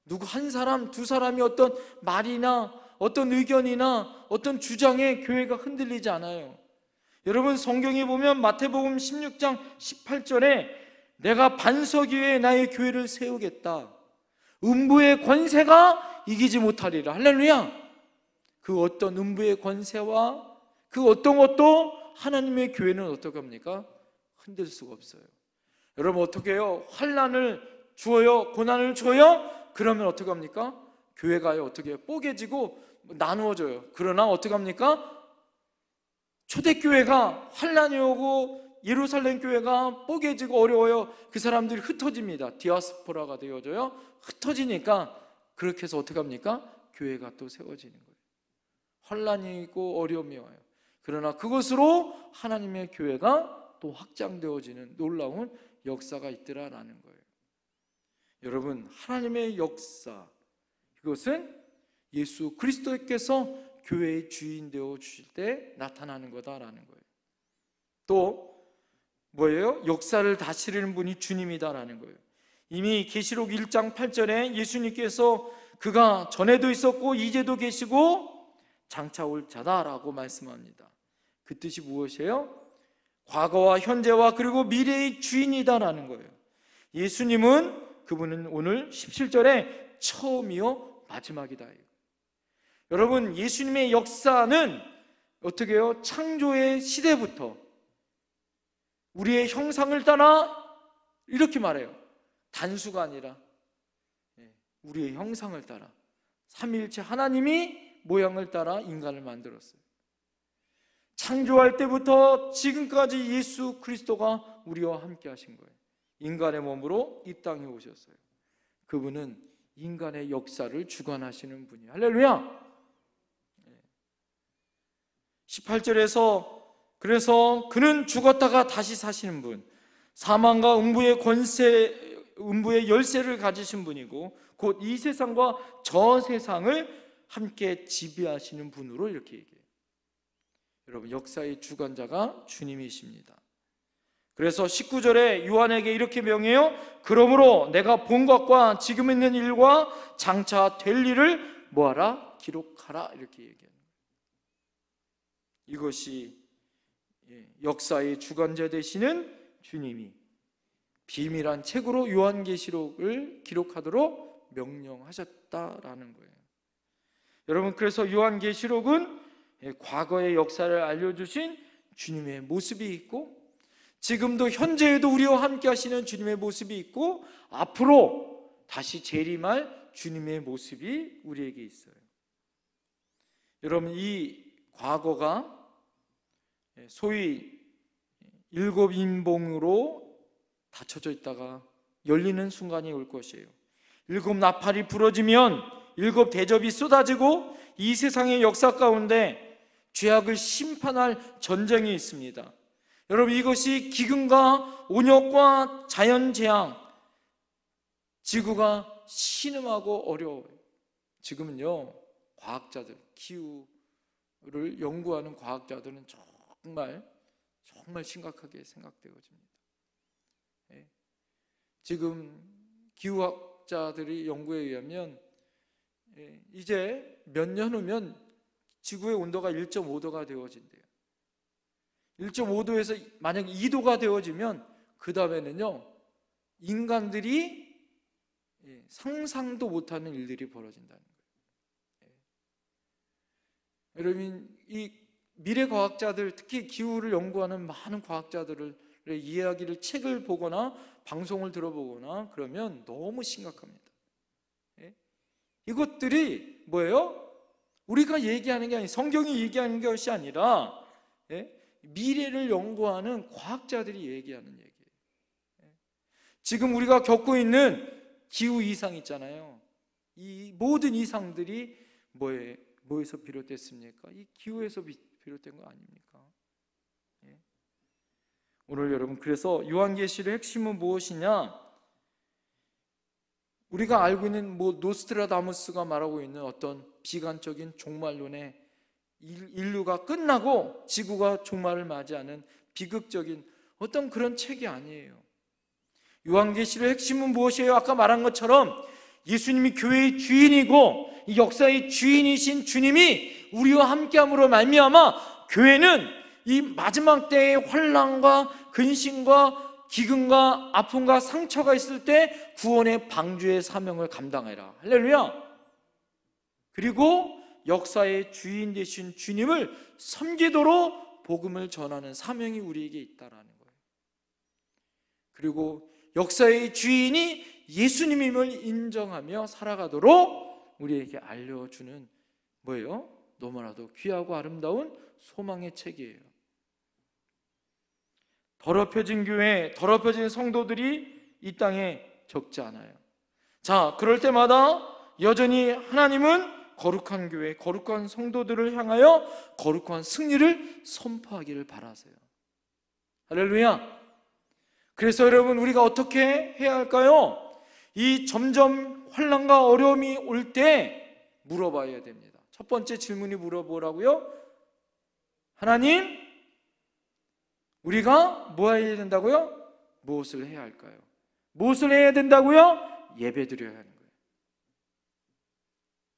누구 한 사람, 두 사람이 어떤 말이나 어떤 의견이나 어떤 주장에 교회가 흔들리지 않아요. 여러분, 성경에 보면 마태복음 16장 18절에 내가 반석 위에 나의 교회를 세우겠다. 음부의 권세가 이기지 못하리라. 할렐루야. 그 어떤 음부의 권세와 그 어떤 것도 하나님의 교회는 어떻게 합니까? 흔들 수가 없어요. 여러분, 어떻게 해요? 환난을 주어요? 고난을 줘요? 그러면 어떻게 합니까? 교회가요, 어떻게 해요? 뽀개지고 나누어져요. 그러나 어떻게 합니까? 초대교회가 환난이 오고 예루살렘 교회가 뽀개지고 어려워요. 그 사람들이 흩어집니다. 디아스포라가 되어져요. 흩어지니까 그렇게 해서 어떻게 합니까? 교회가 또 세워지는 거예요. 환난이 있고 어려움이 와요. 그러나 그것으로 하나님의 교회가 또 확장되어지는 놀라운 역사가 있더라라는 거예요. 여러분, 하나님의 역사, 이것은 예수 그리스도께서 교회의 주인 되어 주실 때 나타나는 거다라는 거예요. 또 뭐예요? 역사를 다스리는 분이 주님이다라는 거예요. 이미 계시록 1장 8절에 예수님께서 그가 전에도 있었고 이제도 계시고 장차 올 자다라고 말씀합니다. 그 뜻이 무엇이에요? 과거와 현재와 그리고 미래의 주인이다라는 거예요. 예수님은, 그분은 오늘 17절에 처음이요 마지막이다. 여러분, 예수님의 역사는 어떻게 해요? 창조의 시대부터 우리의 형상을 따라, 이렇게 말해요. 단수가 아니라 우리의 형상을 따라, 삼위일체 하나님이 모양을 따라 인간을 만들었어요. 창조할 때부터 지금까지 예수 그리스도가 우리와 함께 하신 거예요. 인간의 몸으로 이 땅에 오셨어요. 그분은 인간의 역사를 주관하시는 분이에요. 할렐루야. 18절에서 그래서 그는 죽었다가 다시 사시는 분, 사망과 음부의 권세, 음부의 열쇠를 가지신 분이고 곧 이 세상과 저 세상을 함께 지배하시는 분으로 이렇게 얘기해요. 여러분, 역사의 주관자가 주님이십니다. 그래서 19절에 요한에게 이렇게 명해요. 그러므로 내가 본 것과 지금 있는 일과 장차 될 일을 뭐하라? 기록하라. 이렇게 얘기해요. 이것이 역사의 주관자 되시는 주님이 비밀한 책으로 요한계시록을 기록하도록 명령하셨다라는 거예요. 여러분, 그래서 요한계시록은 과거의 역사를 알려주신 주님의 모습이 있고 지금도 현재에도 우리와 함께 하시는 주님의 모습이 있고 앞으로 다시 재림할 주님의 모습이 우리에게 있어요. 여러분, 이 과거가 소위 7인봉으로 닫혀져 있다가 열리는 순간이 올 것이에요. 7 나팔이 부러지면 7 대접이 쏟아지고 이 세상의 역사 가운데 죄악을 심판할 전쟁이 있습니다. 여러분, 이것이 기근과 온역과 자연재앙, 지구가 신음하고 어려워요. 지금은요, 과학자들, 기후를 연구하는 과학자들은 정말 심각하게 생각되어집니다. 지금 기후학자들의 연구에 의하면 이제 몇 년 후면 지구의 온도가 1.5도가 되어진대요. 1.5도에서 만약 2도가 되어지면 그 다음에는요, 인간들이 상상도 못하는 일들이 벌어진다는 거예요. 여러분, 이 미래 과학자들, 특히 기후를 연구하는 많은 과학자들의 이야기를, 책을 보거나 방송을 들어보거나 그러면 너무 심각합니다. 이것들이 뭐예요? 우리가 얘기하는 게 아니, 성경이 얘기하는 것이 아니라 미래를 연구하는 과학자들이 얘기하는 얘기예요. 지금 우리가 겪고 있는 기후 이상 있잖아요. 이 모든 이상들이 뭐에서 비롯됐습니까? 이 기후에서 비롯된 거 아닙니까? 오늘 여러분, 그래서 요한계시의 핵심은 무엇이냐? 우리가 알고 있는 노스트라다무스가 말하고 있는 어떤 비관적인 종말론에 인류가 끝나고 지구가 종말을 맞이하는 비극적인 어떤 그런 책이 아니에요. 요한계시의 핵심은 무엇이에요? 아까 말한 것처럼 예수님이 교회의 주인이고 이 역사의 주인이신 주님이 우리와 함께함으로 말미암아 교회는 이 마지막 때의 환난과 근심과 기근과 아픔과 상처가 있을 때 구원의 방주의 사명을 감당해라. 할렐루야. 그리고 역사의 주인 되신 주님을 섬기도록 복음을 전하는 사명이 우리에게 있다라는 거예요. 그리고 역사의 주인이 예수님임을 인정하며 살아가도록 우리에게 알려주는 뭐예요? 너무나도 귀하고 아름다운 소망의 책이에요. 더럽혀진 교회, 더럽혀진 성도들이 이 땅에 적지 않아요. 자, 그럴 때마다 여전히 하나님은 거룩한 교회, 거룩한 성도들을 향하여 거룩한 승리를 선포하기를 바라세요. 할렐루야. 그래서 여러분, 우리가 어떻게 해야 할까요? 이 점점 환난과 어려움이 올 때 물어봐야 됩니다. 첫 번째 질문이 뭐라고요? 하나님, 우리가 뭐 해야 된다고요? 무엇을 해야 할까요? 무엇을 해야 된다고요? 예배 드려야 하는 거예요.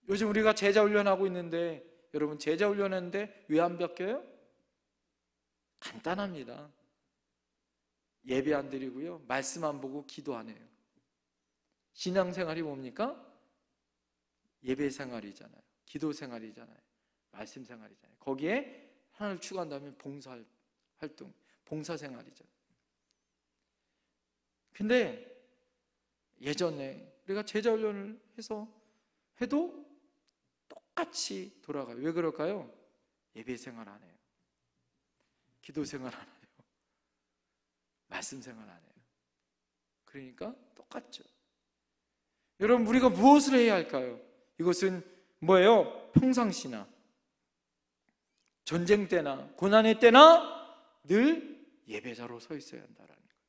요즘 우리가 제자 훈련하고 있는데, 여러분, 제자 훈련하는데 왜 안 바뀌어요? 간단합니다. 예배 안 드리고요, 말씀 안 보고 기도 안 해요. 신앙생활이 뭡니까? 예배 생활이잖아요. 기도 생활이잖아요. 말씀 생활이잖아요. 거기에 하나를 추가한다면 봉사 활동, 봉사 생활이죠. 근데 예전에 우리가 제자 훈련을 해도 똑같이 돌아가요. 왜 그럴까요? 예배 생활 안 해요. 기도 생활 안 해요. 말씀 생활 안 해요. 그러니까 똑같죠. 여러분, 우리가 무엇을 해야 할까요? 이것은 뭐예요? 평상시나 전쟁 때나 고난의 때나 늘 예배자로 서 있어야 한다라는 거예요.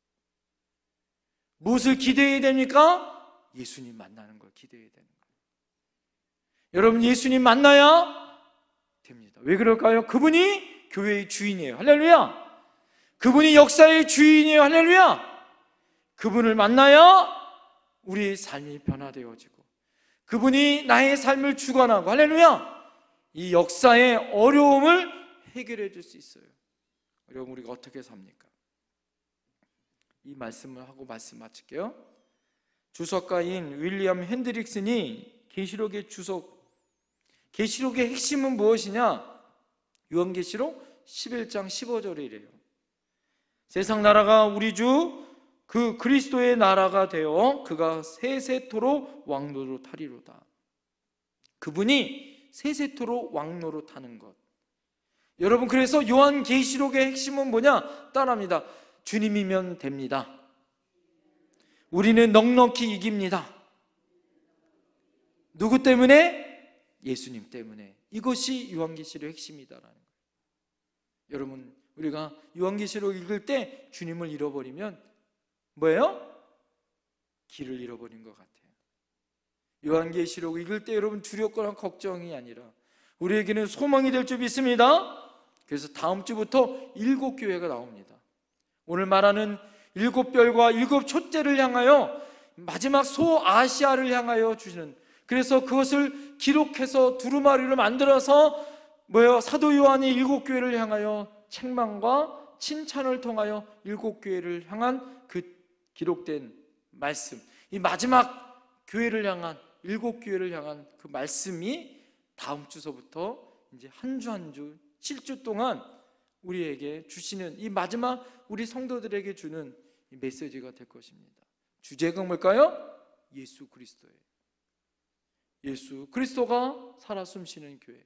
무엇을 기대해야 됩니까? 예수님 만나는 걸 기대해야 되는 거예요. 여러분, 예수님 만나야 됩니다. 왜 그럴까요? 그분이 교회의 주인이에요. 할렐루야. 그분이 역사의 주인이에요. 할렐루야. 그분을 만나야 우리의 삶이 변화되어지고 그분이 나의 삶을 주관하고, 할렐루야, 이 역사의 어려움을 해결해 줄 수 있어요. 여러분, 우리가 어떻게 삽니까? 이 말씀을 하고 말씀 마칠게요. 주석가인 윌리엄 핸드릭슨이 계시록의 계시록의 핵심은 무엇이냐? 요한계시록 11장 15절에 이래요. 세상 나라가 우리 주 그 그리스도의 나라가 되어 그가 세세토록 왕노로 타리로다. 그분이 세세토록 왕노릇하는 것. 여러분, 그래서 요한계시록의 핵심은 뭐냐? 따라합니다. 주님이면 됩니다. 우리는 넉넉히 이깁니다. 누구 때문에? 예수님 때문에. 이것이 요한계시록의 핵심이다라는 거예요. 여러분, 우리가 요한계시록 읽을 때 주님을 잃어버리면 뭐예요? 길을 잃어버린 것 같아요. 요한계시록 읽을 때 여러분 두렵거나 걱정이 아니라 우리에게는 소망이 될 줄 믿습니다. 그래서 다음 주부터 7교회가 나옵니다. 오늘 말하는 7별과 7촛대를 향하여 마지막 소아시아를 향하여 주시는, 그래서 그것을 기록해서 두루마리로 만들어서 사도 요한이 7교회를 향하여 책망과 칭찬을 통하여 7교회를 향한 그 기록된 말씀, 이 마지막 교회를 향한 7교회를 향한 그 말씀이 다음 주서부터 이제 한 주 한 주 7주 동안 우리에게 주시는, 이 마지막 우리 성도들에게 주는 이 메시지가 될 것입니다. 주제가 뭘까요? 예수 그리스도예요. 예수 그리스도가 살아 숨쉬는 교회,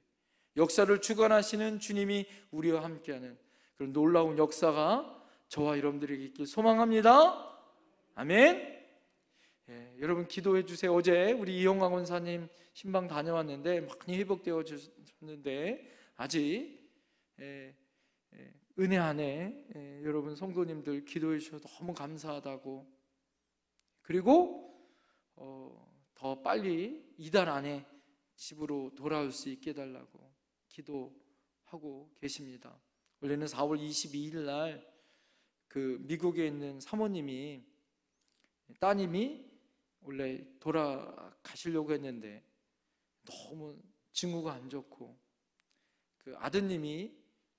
역사를 주관하시는 주님이 우리와 함께하는 그런 놀라운 역사가 저와 여러분들에게 있길 소망합니다. 아멘. 여러분 기도해 주세요. 어제 우리 이영광 원사님 신방 다녀왔는데 많이 회복되어졌는데 아직 은혜 안에 여러분 성도님들 기도해 주셔서 너무 감사하다고, 그리고 더 빨리 이달 안에 집으로 돌아올 수 있게 해달라고 기도하고 계십니다. 원래는 4월 22일 날 그 미국에 있는 사모님이, 따님이 원래 돌아가시려고 했는데 너무 징후가 안 좋고, 그 아드님이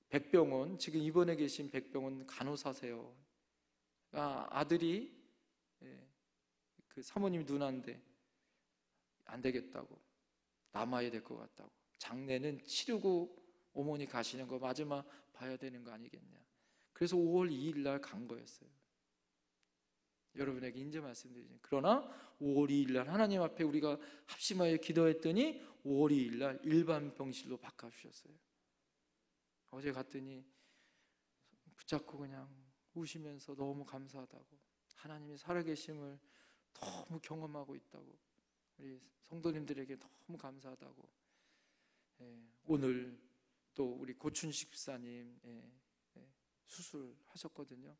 백병원, 지금 입원해 계신 백병원 간호사세요. 아들이 그 사모님 누나인데 안 되겠다고, 남아야 될 것 같다고, 장례는 치르고 어머니 가시는 거 마지막 봐야 되는 거 아니겠냐. 그래서 5월 2일 날 간 거였어요. 여러분에게 이제 말씀드리죠. 그러나 5월 2일 날 하나님 앞에 우리가 합심하여 기도했더니 5월 2일 날 일반 병실로 바꿔주셨어요. 어제 갔더니 붙잡고 그냥 우시면서 너무 감사하다고, 하나님이 살아계심을 너무 경험하고 있다고, 우리 성도님들에게 너무 감사하다고. 오늘 또 우리 고춘식 집사님 수술하셨거든요.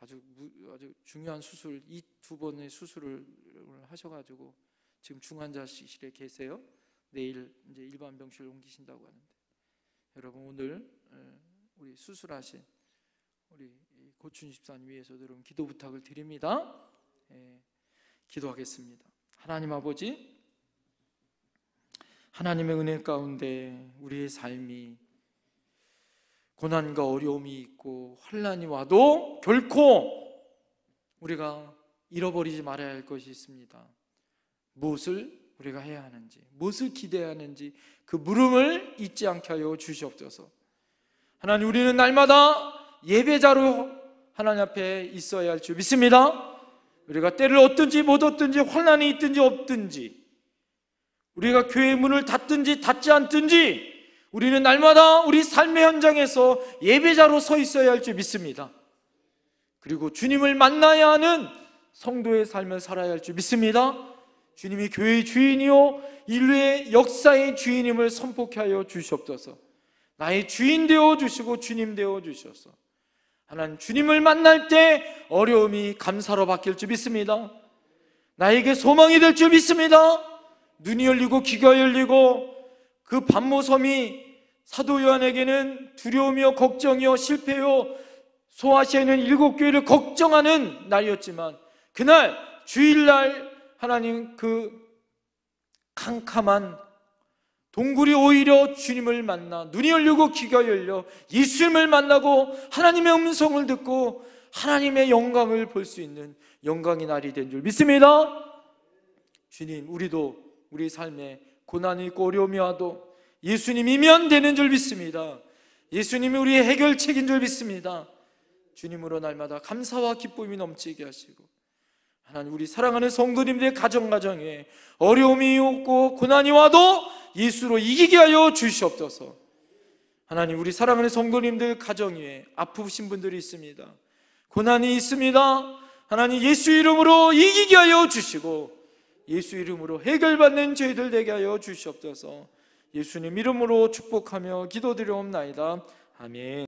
아주 중요한 수술, 이 2번의 수술을 하셔가지고 지금 중환자실에 계세요. 내일 이제 일반 병실로 옮기신다고 하는데, 여러분 오늘 우리 수술하신 우리 고춘식 집사님 위해서 여러분 기도 부탁을 드립니다. 기도하겠습니다. 하나님 아버지, 하나님의 은혜 가운데 우리의 삶이 고난과 어려움이 있고 환난이 와도 결코 우리가 잃어버리지 말아야 할 것이 있습니다. 무엇을 우리가 해야 하는지, 무엇을 기대해야 하는지 그 물음을 잊지 않게 하여 주시옵소서. 하나님, 우리는 날마다 예배자로 하나님 앞에 있어야 할 줄 믿습니다. 우리가 때를 얻든지 못 얻든지, 환난이 있든지 없든지, 우리가 교회 문을 닫든지 닫지 않든지, 우리는 날마다 우리 삶의 현장에서 예배자로 서 있어야 할 줄 믿습니다. 그리고 주님을 만나야 하는 성도의 삶을 살아야 할 줄 믿습니다. 주님이 교회의 주인이요 인류의 역사의 주인임을 선포케 하여 주시옵소서. 나의 주인 되어 주시고 주님 되어 주셔서 하나님, 주님을 만날 때 어려움이 감사로 바뀔 줄 믿습니다. 나에게 소망이 될 줄 믿습니다. 눈이 열리고 귀가 열리고, 그 반모섬이 사도 요한에게는 두려움이요 걱정이요 실패요 소아시아에 있는 7교회를 걱정하는 날이었지만, 그날 주일날 하나님 그 캄캄한 동굴이 오히려 주님을 만나 눈이 열리고 귀가 열려 예수님을 만나고 하나님의 음성을 듣고 하나님의 영광을 볼 수 있는 영광의 날이 된 줄 믿습니다. 주님, 우리도 우리 삶에 고난이 있고 어려움이 와도 예수님이면 되는 줄 믿습니다. 예수님이 우리의 해결책인 줄 믿습니다. 주님으로 날마다 감사와 기쁨이 넘치게 하시고, 하나님, 우리 사랑하는 성도님들의 가정가정에 어려움이 없고 고난이 와도 예수로 이기게 하여 주시옵소서. 하나님, 우리 사랑하는 성도님들 가정 위에 아프신 분들이 있습니다. 고난이 있습니다. 하나님, 예수 이름으로 이기게 하여 주시고 예수 이름으로 해결받는 저희들 되게 하여 주시옵소서. 예수님 이름으로 축복하며 기도드리옵나이다. 아멘.